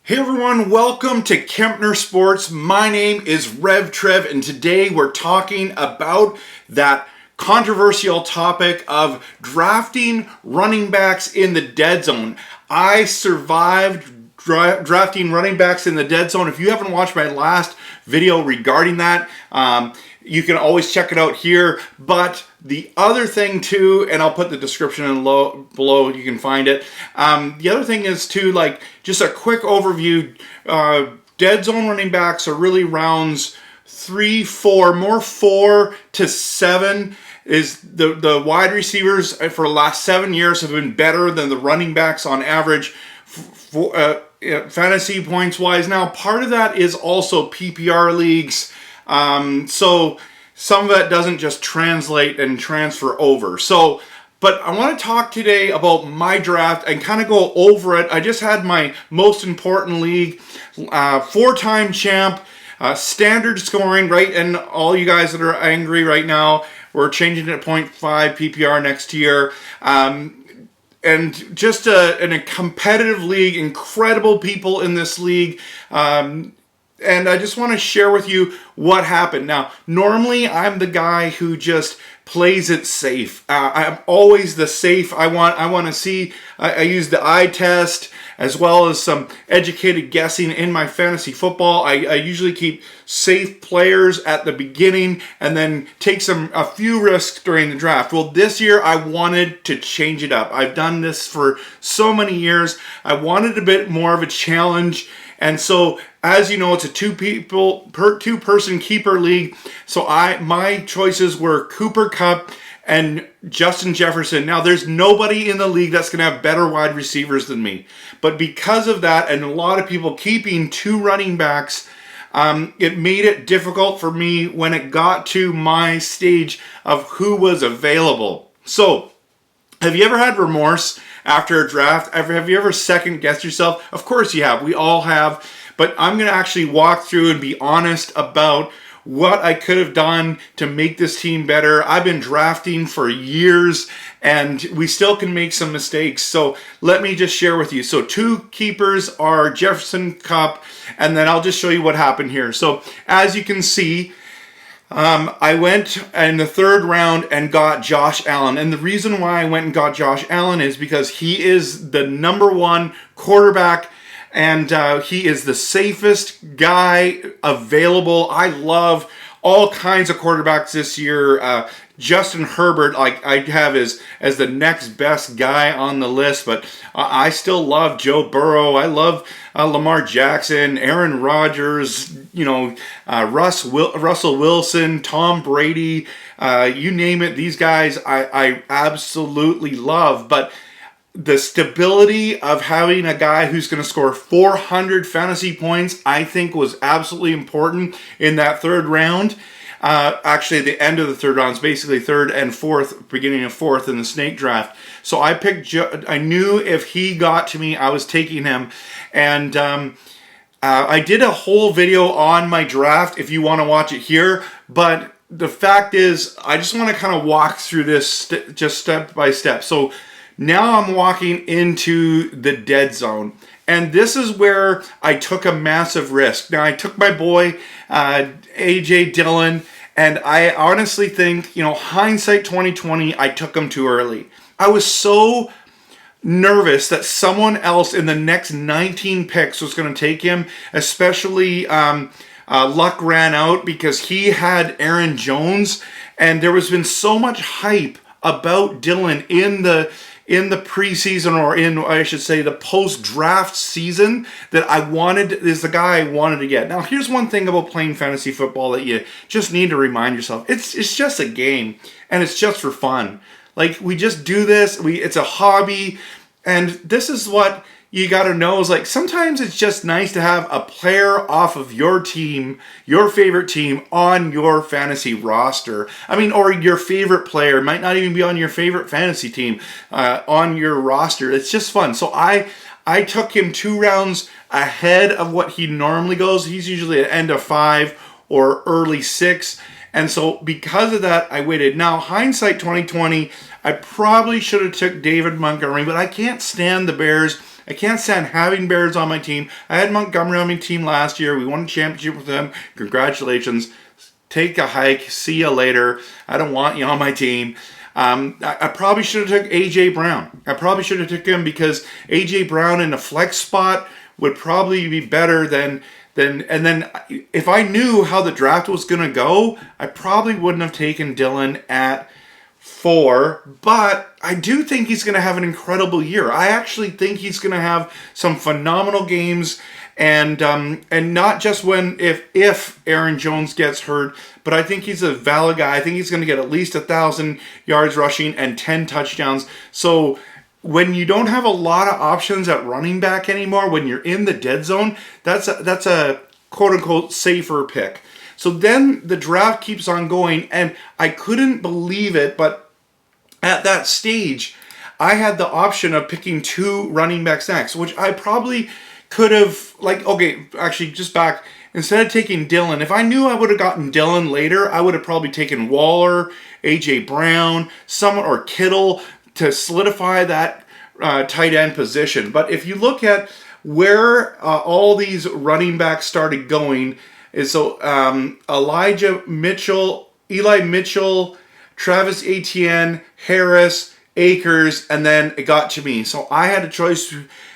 Hey everyone, welcome to Kempner Sports. My name is Rev Trev, and today we're talking about that controversial topic of drafting running backs in the dead zone. I survived drafting running backs in the dead zone. If you haven't watched my last video regarding that, you can always check it out here. But the other thing too, and I'll put the description in below, you can find it. The other thing is too, like just a quick overview. Dead zone running backs are really rounds 3, 4, more 4 to 7. Is the wide receivers for the last 7 years have been better than the running backs on average. Fantasy points wise. Now, part of that is also PPR leagues. So some of that doesn't just translate and transfer over. But I want to talk today about my draft and kind of go over it. I just had my most important league, 4-time champ, standard scoring, right? And all you guys that are angry right now, we're changing it to 0.5 PPR next year. And just in a competitive league, incredible people in this league. And I just want to share with you what happened. Now, normally I'm the guy who just plays it safe. I'm always the safe. I want to see. I use the eye test as well as some educated guessing in my fantasy football. I usually keep safe players at the beginning and then take a few risks during the draft. Well, this year I wanted to change it up. I've done this for so many years. I wanted a bit more of a challenge. And so, as you know, it's a two-person keeper league. So my choices were Cooper Kupp and Justin Jefferson. Now, there's nobody in the league that's going to have better wide receivers than me. But because of that, and a lot of people keeping 2 running backs, it made it difficult for me when it got to my stage of who was available. So, have you ever had remorse after a draft? Have you ever second-guessed yourself? Of course you have. We all have. But I'm going to actually walk through and be honest about what I could have done to make this team better. I've been drafting for years, and we still can make some mistakes. So let me just share with you. So 2 keepers are Jefferson, Kupp, and then I'll just show you what happened here. So as you can see, I went in the 3rd round and got Josh Allen. And the reason why I went and got Josh Allen is because he is the number 1 quarterback, and he is the safest guy available. I love all kinds of quarterbacks this year. Justin Herbert, I have as the next best guy on the list, but I still love Joe Burrow. I love Lamar Jackson, Aaron Rodgers, Russell Wilson, Tom Brady, you name it. These guys I absolutely love, but the stability of having a guy who's going to score 400 fantasy points, I think, was absolutely important in that 3rd round. Actually, the end of the 3rd round is basically 3rd and 4th, beginning of 4th in the snake draft. So I picked. I knew if he got to me, I was taking him, and I did a whole video on my draft. If you want to watch it here, but the fact is, I just want to kind of walk through this just step by step. So now I'm walking into the dead zone. And this is where I took a massive risk. Now, I took my boy, A.J. Dillon, and I honestly think, hindsight 2020, I took him too early. I was so nervous that someone else in the next 19 picks was going to take him, especially luck ran out because he had Aaron Jones, and there has been so much hype about Dillon in the preseason, or I should say the post-draft season, that is the guy I wanted to get. Now, here's one thing about playing fantasy football that you just need to remind yourself. It's just a game, and it's just for fun. Like, we just do this. It's a hobby, and this is what you got to know is, like, sometimes it's just nice to have a player off of your team, your favorite team, on your fantasy roster. Or your favorite player might not even be on your favorite fantasy team on your roster. It's just fun. So I took him 2 rounds ahead of what he normally goes. He's usually at end of 5 or early 6. And so because of that, I waited. Now, hindsight 2020, I probably should have took David Montgomery, but I can't stand the Bears. I can't stand having Bears on my team. I had Montgomery on my team last year. We won a championship with them. Congratulations. Take a hike. See you later. I don't want you on my team. I probably should have took A.J. Brown. I probably should have took him because A.J. Brown in a flex spot would probably be better than and then if I knew how the draft was going to go, I probably wouldn't have taken Dillon at 4, but I do think he's going to have an incredible year. I actually think he's going to have some phenomenal games, and not just if Aaron Jones gets hurt, but I think he's a valid guy. I think he's going to get at least 1,000 yards rushing and 10 touchdowns. So when you don't have a lot of options at running back anymore, when you're in the dead zone, that's a quote-unquote safer pick. So then the draft keeps on going, and I couldn't believe it, but at that stage, I had the option of picking 2 running backs next, which I probably could have, instead of taking Dillon, if I knew I would have gotten Dillon later, I would have probably taken Waller, A.J. Brown, or Kittle, to solidify that tight end position. But if you look at where all these running backs started going, is Eli Mitchell, Travis Etienne, Harris, Akers, and then it got to me. So I had a choice,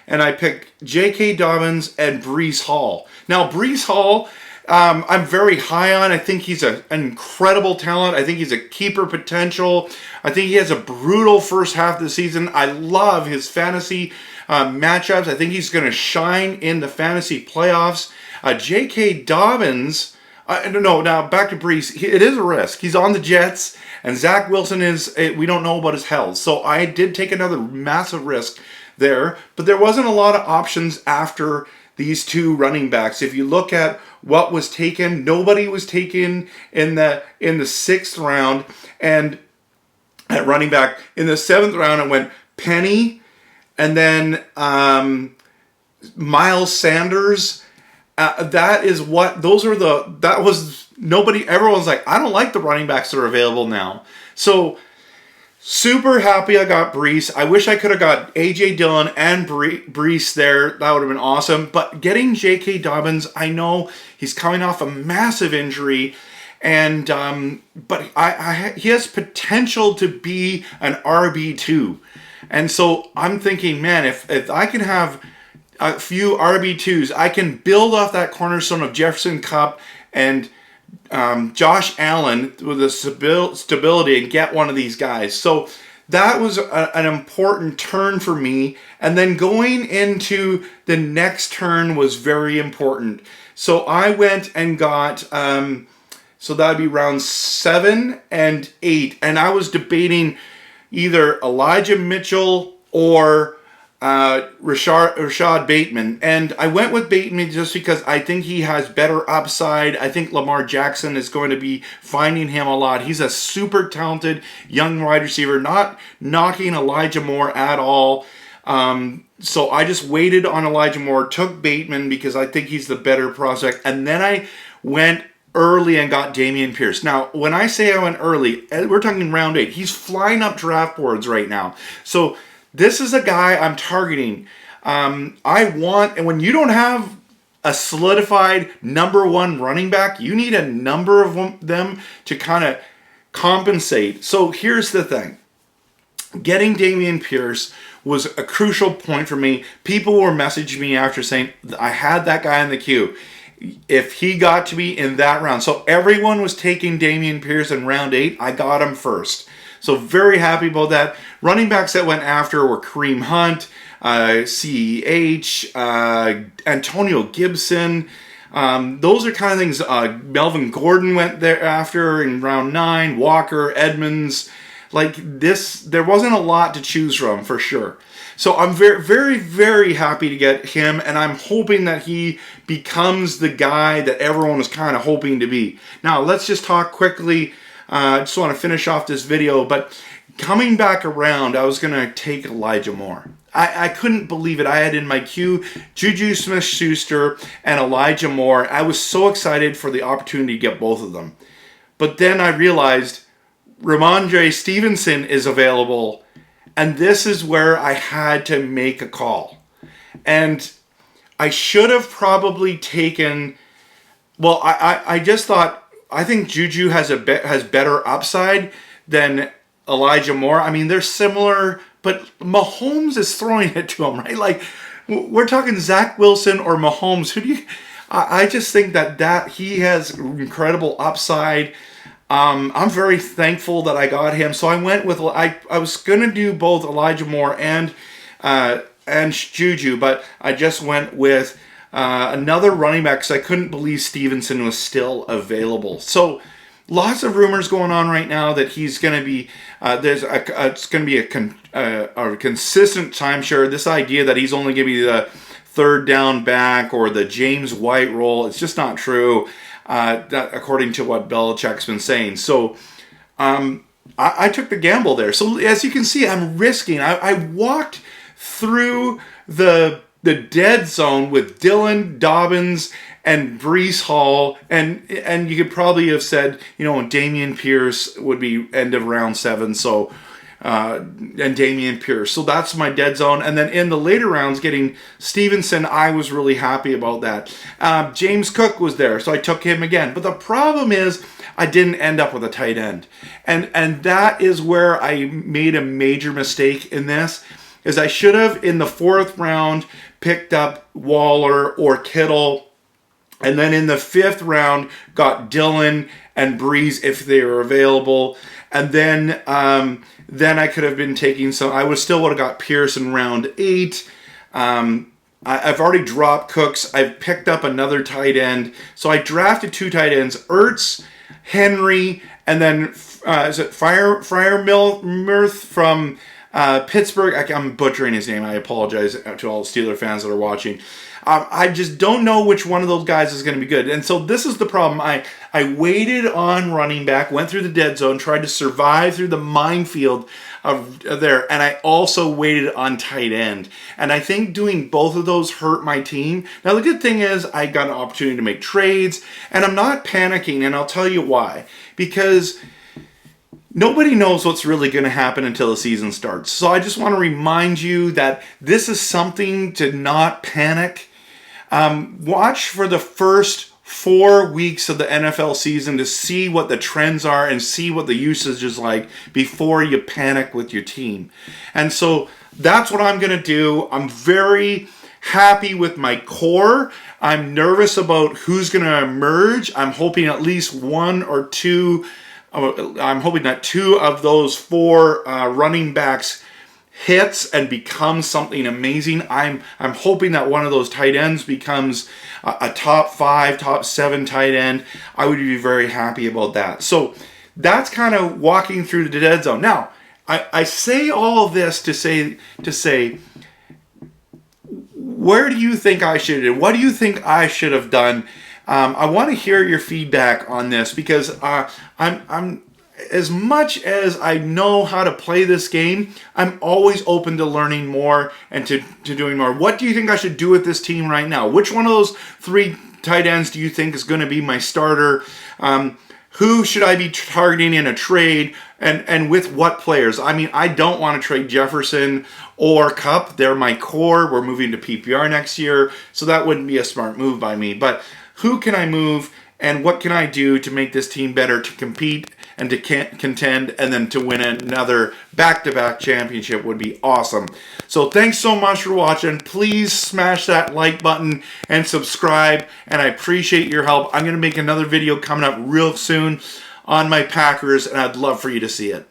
and I picked J.K. Dobbins and Breece Hall. Now, Breece Hall, I'm very high on. I think he's an incredible talent. I think he's a keeper potential. I think he has a brutal first half of the season. I love his fantasy matchups. I think he's going to shine in the fantasy playoffs. J.K. Dobbins, now back to Breece. It is a risk. He's on the Jets, and Zach Wilson we don't know about his health. So I did take another massive risk there, but there wasn't a lot of options after these 2 running backs. If you look at what was taken, nobody was taken in the 6th round, and at running back in the 7th round it went Penny, and then Miles Sanders. Everyone's like, I don't like the running backs that are available now. So super happy I got Breece. I wish I could have got A.J. Dillon and Breece there. That would have been awesome. But getting J.K. Dobbins, I know he's coming off a massive injury, and but he has potential to be an RB2. And so I'm thinking, man, if I can have a few RB2s, I can build off that cornerstone of Jefferson Kupp and Josh Allen with the stability and get one of these guys. So that was an important turn for me. And then going into the next turn was very important. So I went and got, so that would be round 7 and 8. And I was debating either Elijah Mitchell or Rashad Bateman. And I went with Bateman just because I think he has better upside. I think Lamar Jackson is going to be finding him a lot. He's a super talented young wide receiver, not knocking Elijah Moore at all. So I just waited on Elijah Moore, took Bateman because I think he's the better prospect. And then I went early and got Dameon Pierce. Now, when I say I went early, we're talking round 8. He's flying up draft boards right now. So this is a guy I'm targeting. And when you don't have a solidified number 1 running back, you need a number of them to kind of compensate. So here's the thing. Getting Dameon Pierce was a crucial point for me. People were messaging me after saying, I had that guy in the queue. If he got to be in that round. So everyone was taking Dameon Pierce in round 8. I got him first. So very happy about that. Running backs that went after were Kareem Hunt, CEH, Antonio Gibson. Those are kind of things. Melvin Gordon went there after in round 9. Walker, Edmonds. Like this, there wasn't a lot to choose from for sure. So I'm very, very, very happy to get him, and I'm hoping that he becomes the guy that everyone was kind of hoping to be. Now, let's just talk quickly. I just want to finish off this video, but coming back around, I was going to take Elijah Moore. I couldn't believe it. I had in my queue Juju Smith-Schuster and Elijah Moore. I was so excited for the opportunity to get both of them. But then I realized Ramondre Stevenson is available, and this is where I had to make a call. And I should have probably taken. Well, I just thought I think Juju has better upside than Elijah Moore. I mean, they're similar, but Mahomes is throwing it to him, right? Like we're talking Zach Wilson or Mahomes. Who do you? I just think that he has incredible upside. I'm very thankful that I got him. So I went with I was gonna do both Elijah Moore and Juju, but I just went with another running back because I couldn't believe Stevenson was still available. So lots of rumors going on right now that he's going to be it's going to be a consistent timeshare. This idea that he's only going to be the third down back or the James White role, it's just not true. That according to what Belichick's been saying. So I took the gamble there. So as you can see, I'm risking. I walked through the dead zone with Dylan, Dobbins, and Breece Hall, and you could probably have said, Dameon Pierce would be end of round 7, so and Dameon Pierce. So that's my dead zone. And then in the later rounds, getting Stevenson, I was really happy about that. James Cook was there, so I took him again. But the problem is I didn't end up with a tight end. And that is where I made a major mistake in this, is I should have, in the 4th round, picked up Waller or Kittle, and then in the 5th round, got Dylan and Breeze if they were available. And then I could have been taking some. I would have got Pierce in round 8. I've already dropped Cooks. I've picked up another tight end. So I drafted 2 tight ends: Ertz, Henry, and then is it Freiermuth from Pittsburgh. I'm butchering his name. I apologize to all the Steeler fans that are watching. I just don't know which one of those guys is going to be good. And so this is the problem. I waited on running back, went through the dead zone, tried to survive through the minefield of there, and I also waited on tight end. And I think doing both of those hurt my team. Now, the good thing is I got an opportunity to make trades, and I'm not panicking, and I'll tell you why. Because nobody knows what's really going to happen until the season starts. So I just want to remind you that this is something to not panic. Watch for the first 4 weeks of the NFL season to see what the trends are and see what the usage is like before you panic with your team. And so that's what I'm going to do. I'm very happy with my core. I'm nervous about who's going to emerge. I'm hoping at least 1 or 2. I'm hoping that 2 of those 4 running backs hits and becomes something amazing. I'm hoping that one of those tight ends becomes a top 5, top 7 tight end. I would be very happy about that. So that's kind of walking through the dead zone. Now, I say all of this to say, where do you think I should have? What do you think I should have done? I want to hear your feedback on this, because I'm as much as I know how to play this game, I'm always open to learning more and to doing more. What do you think I should do with this team right now? Which one of those 3 tight ends do you think is going to be my starter? Who should I be targeting in a trade, and with what players? I mean, I don't want to trade Jefferson or Kupp. They're my core. We're moving to PPR next year, so that wouldn't be a smart move by me. But who can I move, and what can I do to make this team better, to compete and to contend, and then to win another back-to-back championship would be awesome. So thanks so much for watching. Please smash that like button and subscribe, and I appreciate your help. I'm going to make another video coming up real soon on my Packers, and I'd love for you to see it.